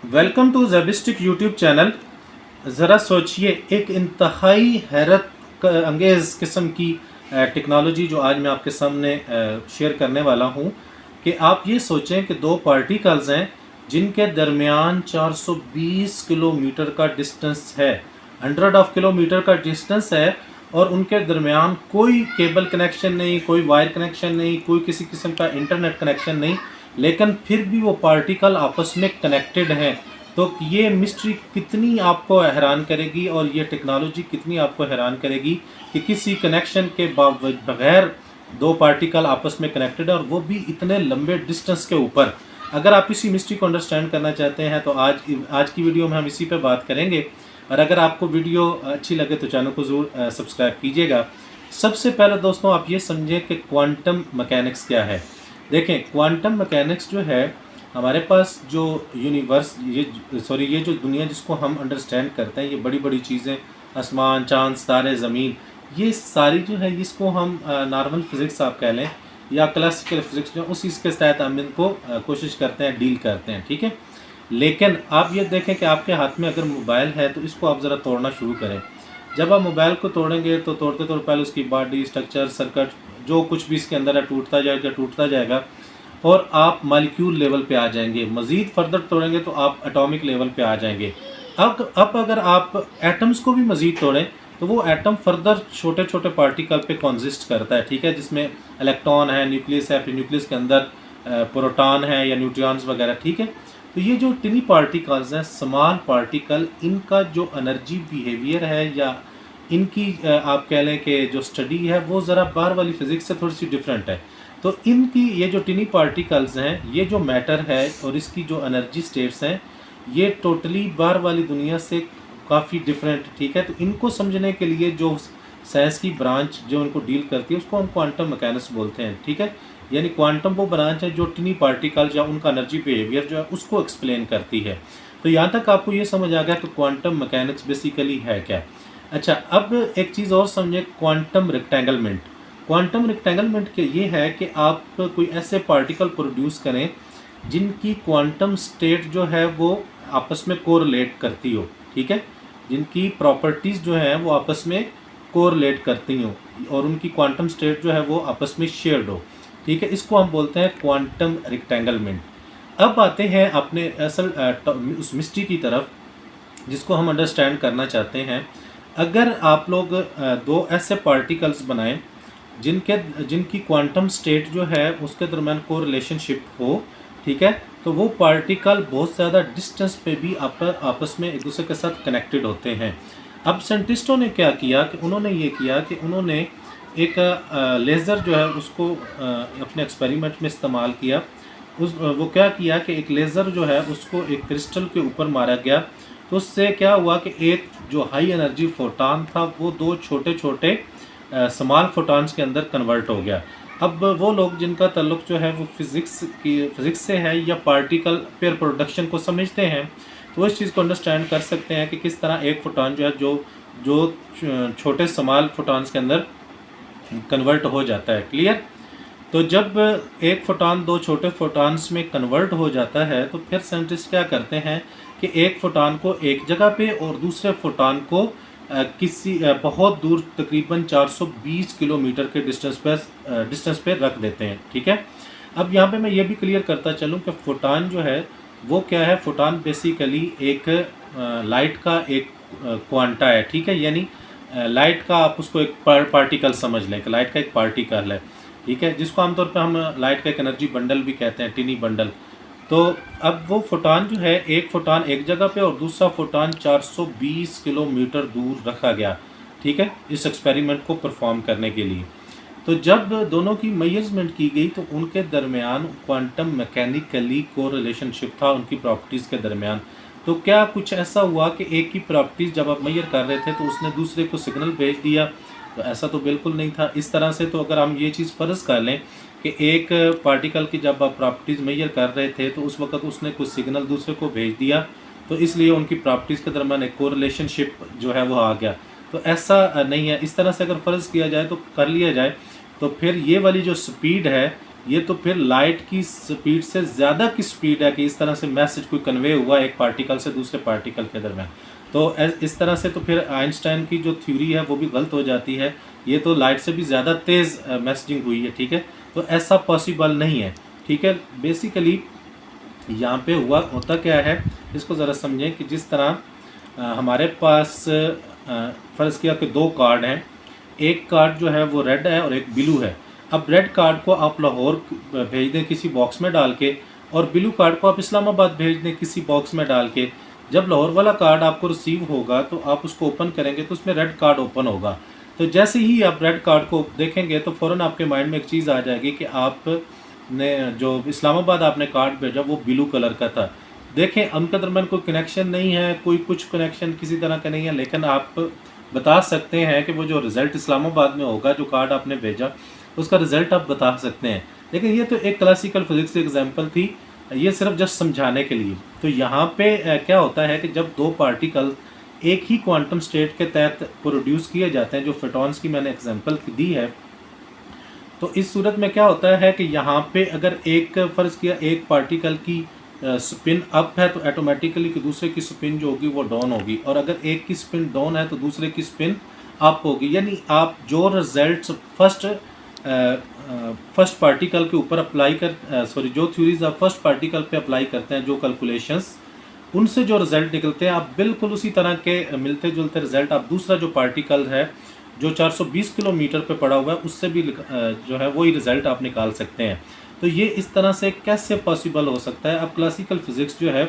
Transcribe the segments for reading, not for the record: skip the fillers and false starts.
Welcome to Zebistic YouTube channel. ज़रा सोचिए, एक इंतहाई हैरत अंगेज़ किस्म की टेक्नोलॉजी जो आज मैं आपके सामने शेयर करने वाला हूँ कि आप ये सोचें कि दो पार्टिकल्स हैं जिनके दरमियान 420 किलोमीटर का डिस्टेंस है, 100 किलोमीटर का डिस्टेंस है, और उनके दरमियान कोई केबल कनेक्शन नहीं, कोई वायर कनेक्शन नहीं, कोई किसी किस्म का इंटरनेट कनेक्शन नहीं, लेकिन फिर भी वो पार्टिकल आपस में कनेक्टेड हैं। तो ये मिस्ट्री कितनी आपको हैरान करेगी और ये टेक्नोलॉजी कितनी आपको हैरान करेगी कि किसी कनेक्शन के बगैर दो पार्टिकल आपस में कनेक्टेड है, और वो भी इतने लंबे डिस्टेंस के ऊपर। अगर आप इसी मिस्ट्री को अंडरस्टैंड करना चाहते हैं तो आज की वीडियो में हम इसी पे बात करेंगे। और अगर आपको वीडियो अच्छी लगे तो चैनल को ज़रूर सब्सक्राइब कीजिएगा। सबसे पहले दोस्तों आप ये समझें कि क्वांटम मैकेनिक्स क्या है। देखें, क्वांटम मैकेनिक्स जो है, हमारे पास जो यूनिवर्स ये जो दुनिया जिसको हम अंडरस्टैंड करते हैं, ये बड़ी बड़ी चीज़ें, आसमान, चांद, तारे, ज़मीन, ये सारी जो है इसको हम नॉर्मल फिज़िक्स आप कह लें या क्लासिकल फिज़िक्स जो उस इसके तहत हम इनको कोशिश करते हैं, डील करते हैं, ठीक है। लेकिन आप ये देखें कि आपके हाथ में अगर मोबाइल है तो इसको आप ज़रा तोड़ना शुरू करें। जब आप मोबाइल को तोड़ेंगे तो तोड़ते तोड़ते पहले उसकी बॉडी, स्ट्रक्चर, सर्किट, जो कुछ भी इसके अंदर है टूटता जाएगा और आप मॉलिक्यूल लेवल पे आ जाएंगे। मज़ीद फर्दर तोड़ेंगे तो आप एटॉमिक लेवल पे आ जाएंगे। अब अगर आप एटम्स को भी मज़ीद तोड़ें तो वो एटम फर्दर छोटे छोटे पार्टिकल पे कॉन्जिस्ट करता है, ठीक है, जिसमें इलेक्ट्रॉन है, न्यूक्लियस है, फिर न्यूक्लियस के अंदर प्रोटॉन है या न्यूट्रॉन्स वगैरह, ठीक है। तो ये जो टिनी पार्टिकल्स हैं, स्मॉल पार्टिकल, इनका जो एनर्जी बिहेवियर है या इनकी आप कह लें कि जो स्टडी है वो ज़रा बाहर वाली फिज़िक्स से थोड़ी सी डिफरेंट है। तो इनकी ये जो टिनी पार्टिकल्स हैं, ये जो मैटर है और इसकी जो एनर्जी स्टेट्स हैं, ये टोटली बाहर वाली दुनिया से काफ़ी डिफरेंट, ठीक है। तो इनको समझने के लिए जो साइंस की ब्रांच जो इनको डील करती है उसको हम क्वांटम मैकेनिक्स बोलते हैं, ठीक है। यानी क्वांटम वो ब्रांच है जो टिनी पार्टिकल या उनका एनर्जी बिहेवियर जो है उसको एक्सप्लेन करती है। तो यहाँ तक आपको ये समझ आ गया कि क्वांटम मैकेनिक्स बेसिकली है क्या। अच्छा, अब एक चीज़ और समझें, क्वांटम रेक्टेंगलमेंट। क्वांटम रेक्टेंगलमेंट के ये है कि आप कोई ऐसे पार्टिकल प्रोड्यूस करें जिनकी क्वांटम स्टेट जो है वो आपस में कोरिलेट करती हो, ठीक है, जिनकी प्रॉपर्टीज़ जो हैं वो आपस में कोरिलेट करती हो और उनकी क्वांटम स्टेट जो है वो आपस में शेयर्ड हो, ठीक है। इसको हम बोलते हैं क्वांटम रेक्टेंगलमेंट। अब आते हैं अपने असल उस मिस्ट्री की तरफ जिसको हम अंडरस्टैंड करना चाहते हैं। अगर आप लोग दो ऐसे पार्टिकल्स बनाएं जिनकी क्वांटम स्टेट जो है उसके दरम्यान को रिलेशनशिप हो, ठीक है, तो वो पार्टिकल बहुत ज़्यादा डिस्टेंस पे भी आपस में एक दूसरे के साथ कनेक्टेड होते हैं। अब साइंटिस्टों ने क्या किया कि उन्होंने ये किया कि उन्होंने एक लेज़र जो है उसको अपने एक्सपेरिमेंट में इस्तेमाल किया। वो क्या किया कि एक लेज़र जो है उसको एक क्रिस्टल के ऊपर मारा गया। तो उससे क्या हुआ कि एक जो हाई एनर्जी फोटॉन था वो दो छोटे छोटे स्मॉल फोटॉन्स के अंदर कन्वर्ट हो गया। अब वो लोग जिनका ताल्लुक जो है वो फिज़िक्स से है या पार्टिकल पेयर प्रोडक्शन को समझते हैं, तो इस चीज़ को अंडरस्टैंड कर सकते हैं कि किस तरह एक फोटॉन जो है जो जो छोटे स्मॉल फोटॉन्स के अंदर कन्वर्ट हो जाता है। क्लियर। तो जब एक फोटॉन दो छोटे फोटॉन्स में कन्वर्ट हो जाता है तो फिर साइंटिस्ट क्या करते हैं कि एक फोटॉन को एक जगह पे और दूसरे फोटॉन को किसी बहुत दूर, तकरीबन 420 किलोमीटर के डिस्टेंस पे रख देते हैं, ठीक है। अब यहाँ पे मैं ये भी क्लियर करता चलूँ कि फोटॉन जो है वो क्या है। फोटॉन बेसिकली एक लाइट का एक क्वांटा है, ठीक है, यानी लाइट का आप उसको एक पार्टिकल समझ लें कि लाइट का एक पार्टिकल है, ठीक है, जिसको आमतौर पर हम लाइट का एक एनर्जी बंडल भी कहते हैं, टिनी बंडल। तो अब वो फोटॉन जो है, एक फोटॉन एक जगह पे और दूसरा फोटॉन 420 किलोमीटर दूर रखा गया, ठीक है, इस एक्सपेरिमेंट को परफॉर्म करने के लिए। तो जब दोनों की मेजरमेंट की गई तो उनके दरमियान क्वांटम मैकेनिकली को रिलेशनशिप था उनकी प्रॉपर्टीज़ के दरमियान। तो क्या कुछ ऐसा हुआ कि एक की प्रॉपर्टीज़ जब आप मेजर कर रहे थे तो उसने दूसरे को सिग्नल भेज दिया? तो ऐसा तो बिल्कुल नहीं था। इस तरह से तो अगर हम ये चीज़ फ़र्ज़ कर लें कि एक पार्टिकल की जब आप प्रॉपर्टीज़ मेजर कर रहे थे तो उस वक्त उसने कुछ सिग्नल दूसरे को भेज दिया, तो इसलिए उनकी प्रॉपर्टीज़ के दरमियान एक कोरिलेशनशिप जो है वो आ गया। तो ऐसा नहीं है। इस तरह से अगर फ़र्ज़ किया जाए तो कर लिया जाए तो फिर ये वाली जो स्पीड है ये तो फिर लाइट की स्पीड से ज़्यादा की स्पीड है कि इस तरह से मैसेज कोई कन्वे हुआ एक पार्टिकल से दूसरे पार्टिकल के दरमियान। तो इस तरह से तो फिर आइंस्टाइन की जो थ्योरी है वो भी गलत हो जाती है। ये तो लाइट से भी ज़्यादा तेज़ मैसेजिंग हुई है, ठीक है। तो ऐसा पॉसिबल नहीं है, ठीक है। बेसिकली यहाँ पे होता क्या है, इसको ज़रा समझें कि जिस तरह हमारे पास फ़र्ज़ किया कि दो कार्ड हैं, एक कार्ड जो है वो रेड है और एक ब्लू है। अब रेड कार्ड को आप लाहौर भेज दें किसी बॉक्स में डाल के, और ब्लू कार्ड को आप इस्लामाबाद भेज दें किसी बॉक्स में डाल के। जब लाहौर वाला कार्ड आपको रिसीव होगा तो आप उसको ओपन करेंगे तो उसमें रेड कार्ड ओपन होगा। तो जैसे ही आप रेड कार्ड को देखेंगे तो फ़ौरन आपके माइंड में एक चीज़ आ जाएगी कि आपने जो इस्लामाबाद आपने कार्ड भेजा वो ब्लू कलर का था। देखें, उनके दरमियान कोई कनेक्शन नहीं है, कोई कुछ कनेक्शन किसी तरह का नहीं है, लेकिन आप बता सकते हैं कि वो जो रिज़ल्ट इस्लामाबाद में होगा, जो कार्ड आपने भेजा उसका रिज़ल्ट आप बता सकते हैं। लेकिन ये तो एक क्लासिकल फिज़िक्स की एग्जांपल थी, ये सिर्फ जस्ट समझाने के लिए। तो यहाँ पे क्या होता है कि जब दो पार्टिकल एक ही क्वांटम स्टेट के तहत प्रोड्यूस किए जाते हैं, जो फोटॉन्स की मैंने एग्जांपल दी है, तो इस सूरत में क्या होता है कि यहाँ पे अगर एक फ़र्ज़ किया एक पार्टिकल की स्पिन अप है तो ऑटोमेटिकली कि दूसरे की स्पिन जो होगी वो डाउन होगी, और अगर एक की स्पिन डाउन है तो दूसरे की स्पिन अप होगी। यानी आप जो रिजल्ट्स फर्स्ट पार्टिकल के ऊपर अप्लाई जो थ्योरीज आप फर्स्ट पार्टिकल पे अप्लाई करते हैं, जो कैलकुलेशंस, उनसे जो रिज़ल्ट निकलते हैं आप बिल्कुल उसी तरह के मिलते जुलते रिज़ल्ट आप दूसरा जो पार्टिकल है जो 420 किलोमीटर पे पड़ा हुआ है उससे भी जो है वही रिज़ल्ट आप निकाल सकते हैं। तो ये इस तरह से कैसे पॉसिबल हो सकता है। अब क्लासिकल फिज़िक्स जो है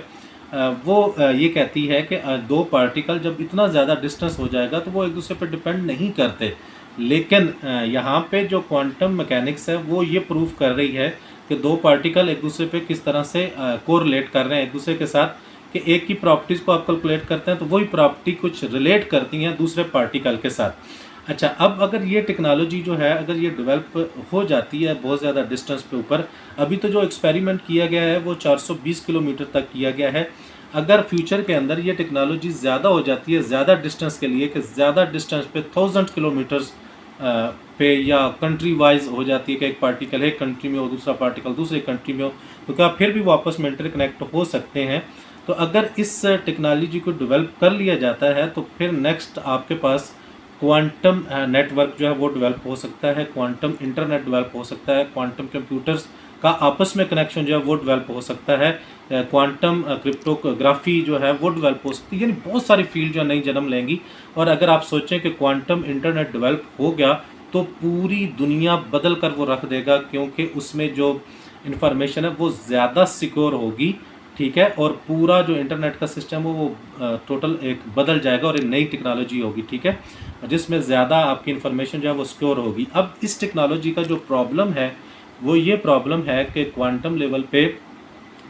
वो ये कहती है कि दो पार्टिकल जब इतना ज़्यादा डिस्टेंस हो जाएगा तो वो एक दूसरे पर डिपेंड नहीं करते। लेकिन यहाँ पे जो क्वांटम मैकेनिक्स है वो ये प्रूव कर रही है कि दो पार्टिकल एक दूसरे पे किस तरह से कोरिलेट कर रहे हैं एक दूसरे के साथ, कि एक की प्रॉपर्टीज़ को आप कैलकुलेट करते हैं तो वही प्रॉपर्टी कुछ रिलेट करती हैं दूसरे पार्टिकल के साथ। अच्छा, अब अगर ये टेक्नोलॉजी जो है अगर ये डेवलप हो जाती है बहुत ज़्यादा डिस्टेंस पे ऊपर, अभी तो जो एक्सपेरिमेंट किया गया है वो 420 किलोमीटर तक किया गया है। अगर फ्यूचर के अंदर ये टेक्नोलॉजी ज़्यादा हो जाती है ज़्यादा डिस्टेंस के लिए, कि ज़्यादा डिस्टेंस पे 1000 किलोमीटर्स पे या कंट्री वाइज हो जाती है कि एक पार्टिकल एक कंट्री में हो दूसरा पार्टिकल दूसरे कंट्री में हो, तो क्या फिर भी वापस में इंटरकनेक्ट हो सकते हैं। तो अगर इस टेक्नोलॉजी को डेवलप कर लिया जाता है तो फिर नेक्स्ट आपके पास क्वांटम नेटवर्क जो है वो डेवलप हो सकता है, क्वांटम इंटरनेट डेवलप हो सकता है, क्वांटम कंप्यूटर्स का आपस में कनेक्शन जो है वो डेवलप हो सकता है, क्वांटम क्रिप्टोग्राफी जो है वो डेवलप हो सकती है। यानी बहुत सारी फील्ड जो नई जन्म लेंगी। और अगर आप सोचें कि क्वांटम इंटरनेट डेवलप हो गया तो पूरी दुनिया बदल कर वो रख देगा, क्योंकि उसमें जो इंफॉर्मेशन है वो ज़्यादा सिक्योर होगी, ठीक है। और पूरा जो इंटरनेट का सिस्टम है वो टोटल एक बदल जाएगा और एक नई टेक्नोलॉजी होगी, ठीक है, जिसमें ज़्यादा आपकी इन्फॉर्मेशन जो है वो सिक्योर होगी। अब इस टेक्नोलॉजी का जो प्रॉब्लम है वो ये प्रॉब्लम है कि क्वांटम लेवल पे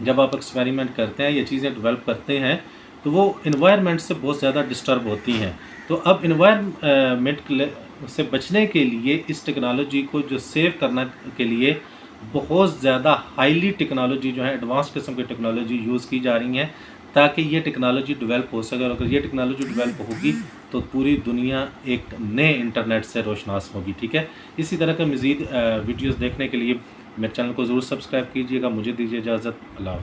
जब आप एक्सपेरिमेंट करते हैं ये चीज़ें डेवलप करते हैं तो वो इन्वायरमेंट से बहुत ज़्यादा डिस्टर्ब होती हैं। तो अब इन्वायरमेंट से बचने के लिए इस टेक्नोलॉजी को जो सेव करने के लिए बहुत ज़्यादा हाईली टेक्नोलॉजी जो है एडवांस किस्म की टेक्नोलॉजी यूज़ की जा रही हैं ताकि ये टेक्नोलॉजी डेवलप हो सके। और अगर ये टेक्नोलॉजी डेवलप होगी तो पूरी दुनिया एक नए इंटरनेट से रोशनास होगी, ठीक है। इसी तरह के मज़ीद वीडियोज़ देखने के लिए मेरे चैनल को ज़रूर सब्सक्राइब कीजिएगा। मुझे दीजिए इजाज़त। अल्लाह।